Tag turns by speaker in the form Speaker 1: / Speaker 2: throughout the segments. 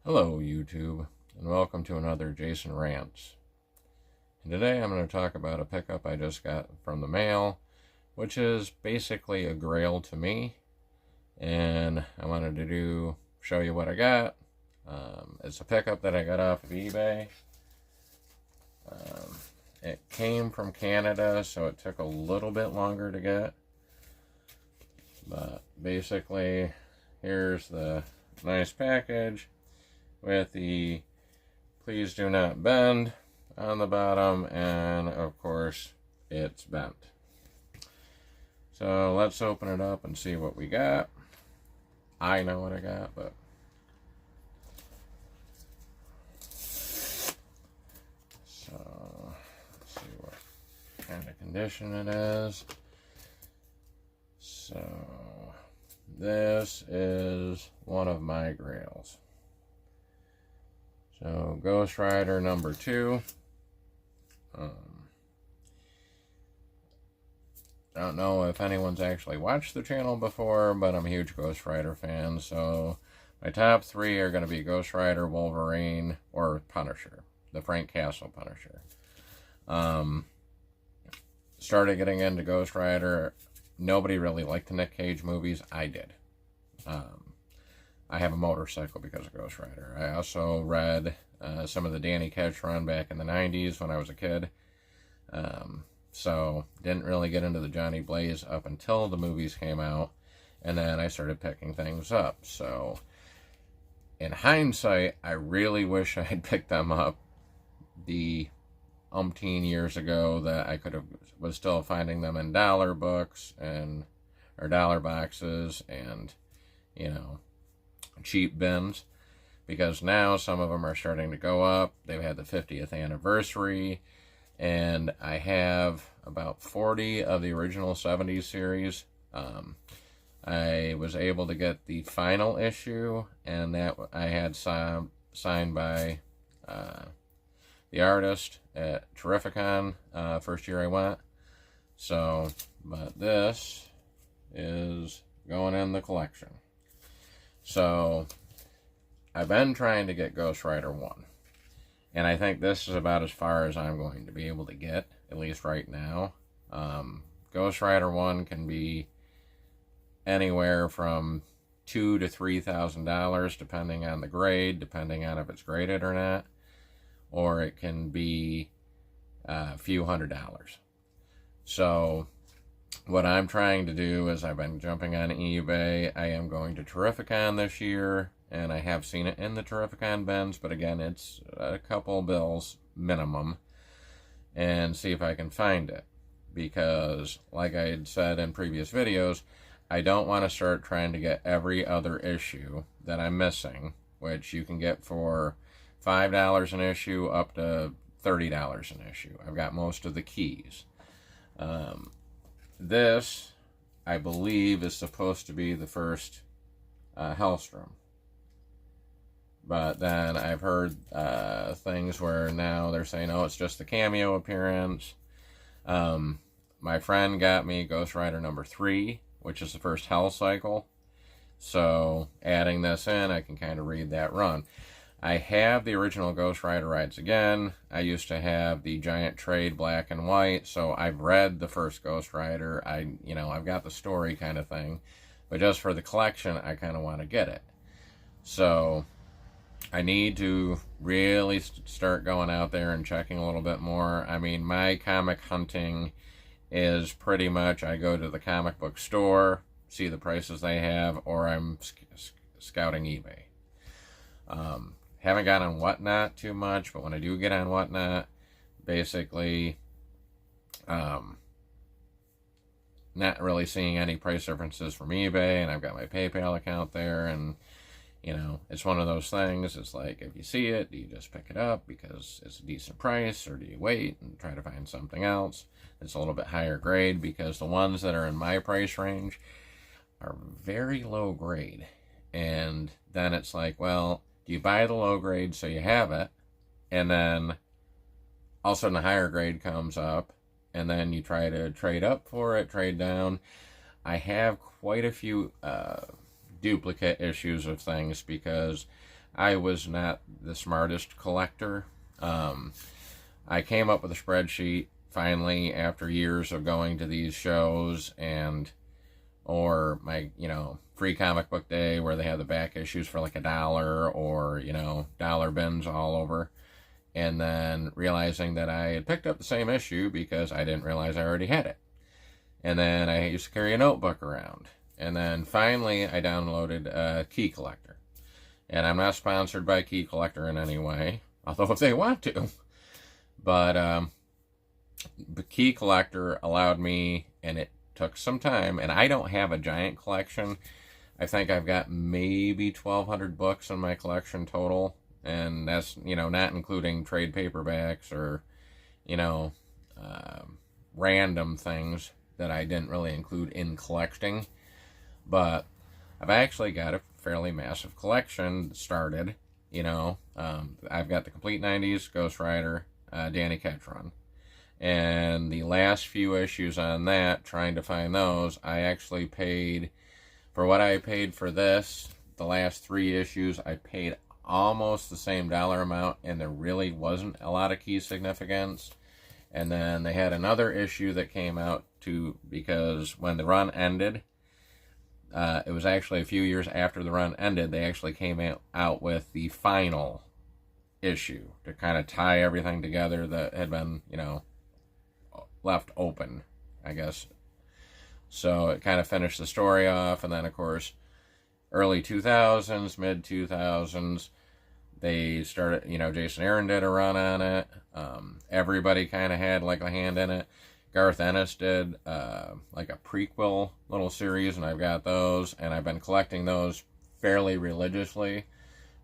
Speaker 1: Hello YouTube, and welcome to another Jason Rants. And today I'm going to talk about a pickup I just got from the mail, which is basically a grail to me, and I wanted to show you what I got. It's a pickup that I got off of eBay. It came from Canada, so it took a little bit longer to get, but basically here's the nice package with the "please do not bend" on the bottom, and of course it's bent. So let's open it up and see what we got. I know what I got, but so let's see what kind of condition it is. So this is one of my grails. So, Ghost Rider number 2. I don't know if anyone's actually watched the channel before, but I'm a huge Ghost Rider fan. So, my top 3 are going to be Ghost Rider, Wolverine, or Punisher. The Frank Castle Punisher. Started getting into Ghost Rider. Nobody really liked the Nick Cage movies. I did. I have a motorcycle because of Ghost Rider. I also read some of the Danny Ketch run back in the 90s when I was a kid. So didn't really get into the Johnny Blaze up until the movies came out. And then I started picking things up. So in hindsight, I really wish I had picked them up the umpteen years ago, that I was still finding them in dollar books or dollar boxes and, cheap bins, because now some of them are starting to go up. They've had the 50th anniversary, and I have about 40 of the original 70s series. I was able to get the final issue, and that I had signed by the artist at Terrificon, first year I went. So, but this is going in the collection. So, I've been trying to get Ghost Rider 1. And I think this is about as far as I'm going to be able to get, at least right now. Ghost Rider 1 can be anywhere from $2,000 to $3,000, depending on the grade, depending on if it's graded or not. Or it can be a few $100s. So, what I'm trying to do is, I've been jumping on eBay. I am going to Terrificon this year, and I have seen it in the Terrificon bins, but again, it's a couple bills minimum, and see if I can find it. Because, like I had said in previous videos, I don't want to start trying to get every other issue that I'm missing, which you can get for $5 an issue up to $30 an issue. I've got most of the keys. This, I believe, is supposed to be the first Hellstrom. But then I've heard things where now they're saying, oh, it's just the cameo appearance. My friend got me Ghost Rider number 3, which is the first Hell cycle. So adding this in, I can kind of read that run. I have the original Ghost Rider Rides Again. I used to have the giant trade black and white, so I've read the first Ghost Rider. I've got the story kind of thing. But just for the collection, I kind of want to get it. So I need to really start going out there and checking a little bit more. I mean, my comic hunting is pretty much, I go to the comic book store, see the prices they have, or I'm scouting eBay. Haven't got on Whatnot too much, but when I do get on Whatnot, basically, not really seeing any price differences from eBay, and I've got my PayPal account there, and, it's one of those things. It's like, if you see it, do you just pick it up because it's a decent price, or do you wait and try to find something else that's a little bit higher grade? Because the ones that are in my price range are very low grade, and then it's like, well, you buy the low grade so you have it, and then all of a sudden a higher grade comes up, and then you try to trade up for it, trade down. I have quite a few duplicate issues of things because I was not the smartest collector. I came up with a spreadsheet finally after years of going to these shows or my, free comic book day where they have the back issues for like $1 or, dollar bins all over. And then realizing that I had picked up the same issue because I didn't realize I already had it. And then I used to carry a notebook around. And then finally I downloaded Key Collector. And I'm not sponsored by Key Collector in any way, although if they want to. But the Key Collector allowed me, and it took some time, and I don't have a giant collection. I think I've got maybe 1,200 books in my collection total, and that's, not including trade paperbacks or, random things that I didn't really include in collecting. But I've actually got a fairly massive collection started, I've got the Complete 90s, Ghost Rider, Danny Ketch run. And the last few issues on that, trying to find those, I actually paid, for what I paid for this, the last 3 issues, I paid almost the same dollar amount, and there really wasn't a lot of key significance. And then they had another issue that came out because when the run ended, it was actually a few years after the run ended, they actually came out with the final issue to kind of tie everything together that had been, left open, I guess. So it kind of finished the story off, and then, of course, early 2000s, mid 2000s, they started, Jason Aaron did a run on it. Everybody kind of had like a hand in it. Garth Ennis did like a prequel little series, and I've got those, and I've been collecting those fairly religiously,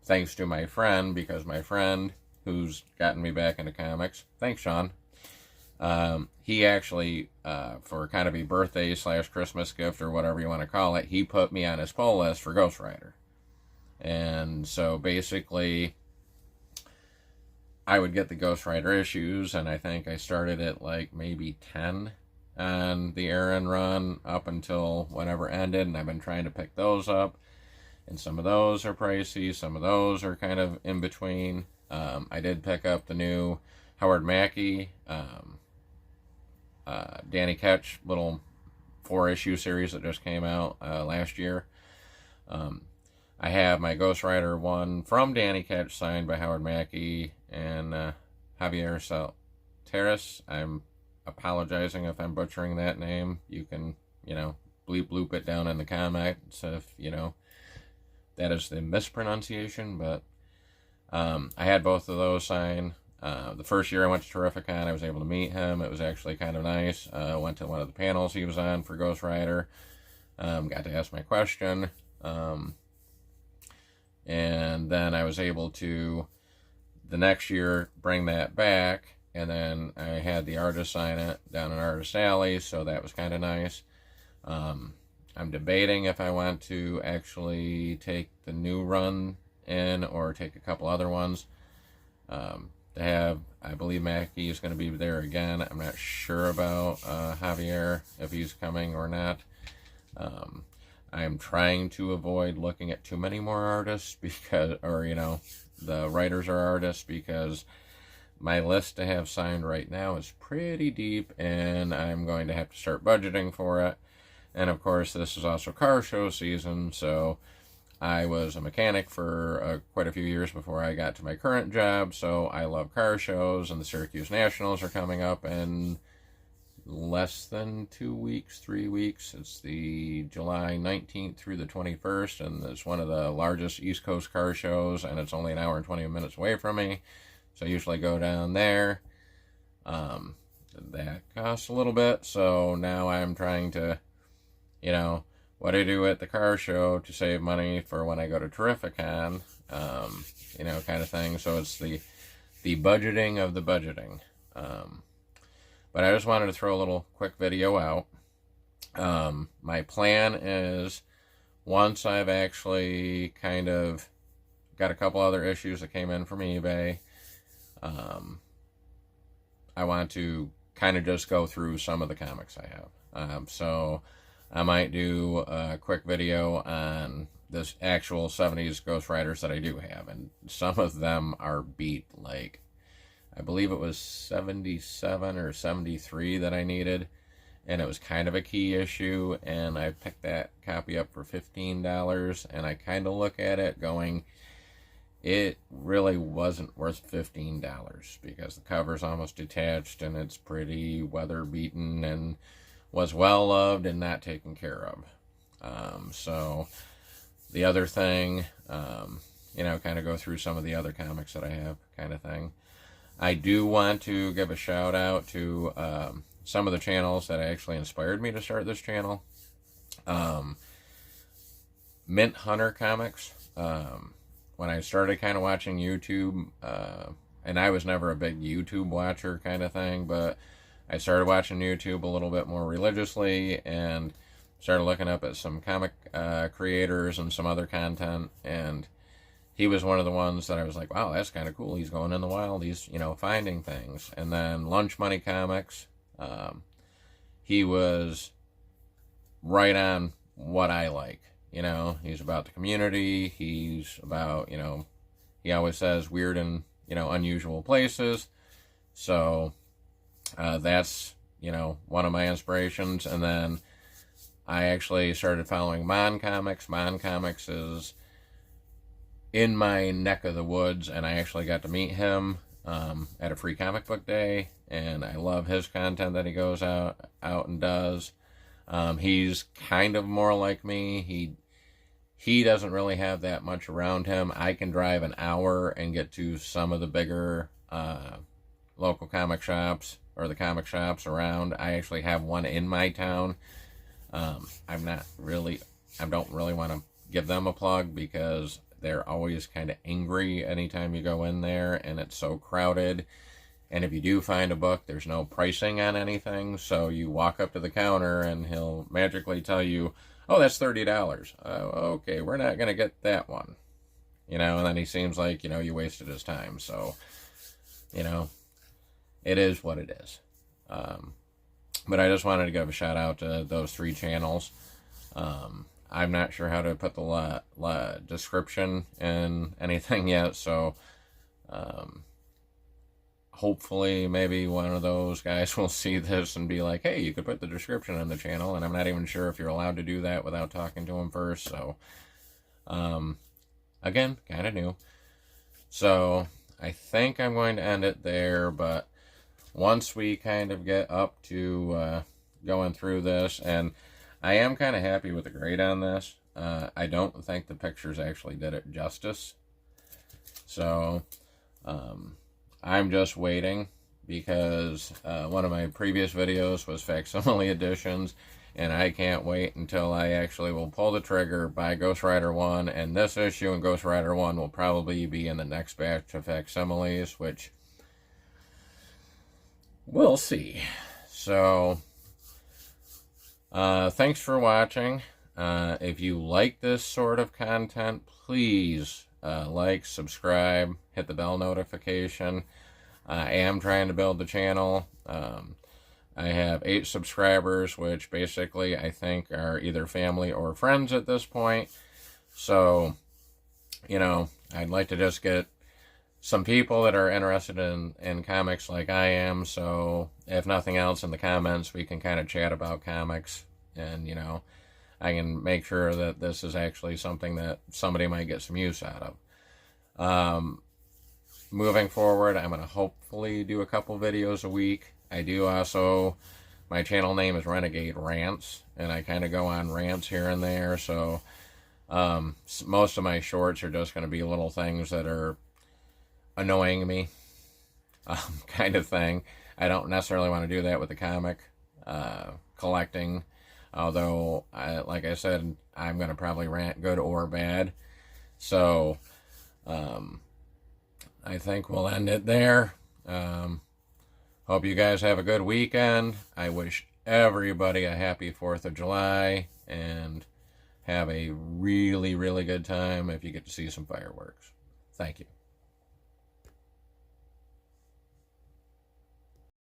Speaker 1: thanks to my friend, because my friend, who's gotten me back into comics, thanks, Sean, he actually, for kind of a birthday / Christmas gift or whatever you want to call it, he put me on his pull list for Ghost Rider. And so basically, I would get the Ghost Rider issues, and I think I started at like maybe 10 on the Aaron run up until whenever ended, and I've been trying to pick those up. And some of those are pricey, some of those are kind of in between. I did pick up the new Howard Mackey, Danny Ketch little 4-issue series that just came out last year. I have my Ghost Rider one from Danny Ketch signed by Howard Mackey and Javier Salteras. I'm apologizing if I'm butchering that name. You can, bleep bloop it down in the comments if, that is the mispronunciation, but I had both of those signed. The first year I went to Terrificon, I was able to meet him. It was actually kind of nice. Went to one of the panels he was on for Ghost Rider. Got to ask my question. And then I was able to, the next year, bring that back. And then I had the artist sign it down in Artist Alley, so that was kind of nice. I'm debating if I want to actually take the new run in or take a couple other ones. I believe Mackie is going to be there again. I'm not sure about Javier, if he's coming or not. I'm trying to avoid looking at too many more artists because, the writers are artists, because my list to have signed right now is pretty deep, and I'm going to have to start budgeting for it. And of course, this is also car show season, so I was a mechanic for quite a few years before I got to my current job, so I love car shows, and the Syracuse Nationals are coming up in less than 2 weeks, 3 weeks. It's the July 19th through the 21st, and it's one of the largest East Coast car shows, and it's only an hour and 20 minutes away from me, so I usually go down there. That costs a little bit, so now I'm trying to, what I do at the car show to save money for when I go to Terrificon, kind of thing. So it's the budgeting of the budgeting. But I just wanted to throw a little quick video out. My plan is, once I've actually kind of got a couple other issues that came in from eBay, I want to kind of just go through some of the comics I have. So I might do a quick video on this actual 70s Ghost Riders that I do have, and some of them are beat. Like, I believe it was 77 or 73 that I needed, and it was kind of a key issue, and I picked that copy up for $15, and I kind of look at it going, it really wasn't worth $15 because the cover's almost detached and it's pretty weather beaten and was well loved and not taken care of. So the other thing, kind of go through some of the other comics that I have, kind of thing. I do want to give a shout out to some of the channels that actually inspired me to start this channel. Mint Hunter Comics. When I started kind of watching YouTube, and I was never a big YouTube watcher kind of thing, but I started watching YouTube a little bit more religiously and started looking up at some comic creators and some other content, and he was one of the ones that I was like, wow, that's kind of cool. He's going in the wild. He's, finding things. And then Lunch Money Comics, he was right on what I like. He's about the community. He's about, he always says weird and, unusual places. So that's, one of my inspirations. And then I actually started following Mon Comics. Mon Comics is in my neck of the woods, and I actually got to meet him at a free comic book day, and I love his content that he goes out and does. He's kind of more like me. He doesn't really have that much around him. I can drive an hour and get to some of the bigger local comic shops, or the comic shops around. I actually have one in my town. I don't really want to give them a plug because they're always kind of angry anytime you go in there, and it's so crowded. And if you do find a book, there's no pricing on anything, so you walk up to the counter and he'll magically tell you, oh, that's $30. Okay, we're not going to get that one. And then he seems like, you wasted his time. So, it is what it is. But I just wanted to give a shout out to those three channels. I'm not sure how to put the description in anything yet, so hopefully maybe one of those guys will see this and be like, hey, you could put the description in the channel, and I'm not even sure if you're allowed to do that without talking to him first, so again, kind of new. So I think I'm going to end it there, but once we kind of get up to going through this, and I am kind of happy with the grade on this. I don't think the pictures actually did it justice. So, I'm just waiting because one of my previous videos was facsimile editions, and I can't wait until I actually will pull the trigger, buy Ghost Rider 1, and this issue and Ghost Rider 1 will probably be in the next batch of facsimiles, which we'll see. So, thanks for watching. If you like this sort of content, please like, subscribe, hit the bell notification. I am trying to build the channel. I have 8 subscribers, which basically I think are either family or friends at this point. So, I'd like to just get some people that are interested in comics like I am, so if nothing else, in the comments we can kind of chat about comics, and I can make sure that this is actually something that somebody might get some use out of. Moving forward, I'm going to hopefully do a couple videos a week. I do also, my channel name is Renegade Rants, and I kind of go on rants here and there, so most of my shorts are just going to be little things that are annoying me, kind of thing. I don't necessarily want to do that with the comic collecting, although, like I said, I'm going to probably rant good or bad. So, I think we'll end it there. Hope you guys have a good weekend. I wish everybody a happy 4th of July, and have a really, really good time if you get to see some fireworks. Thank you.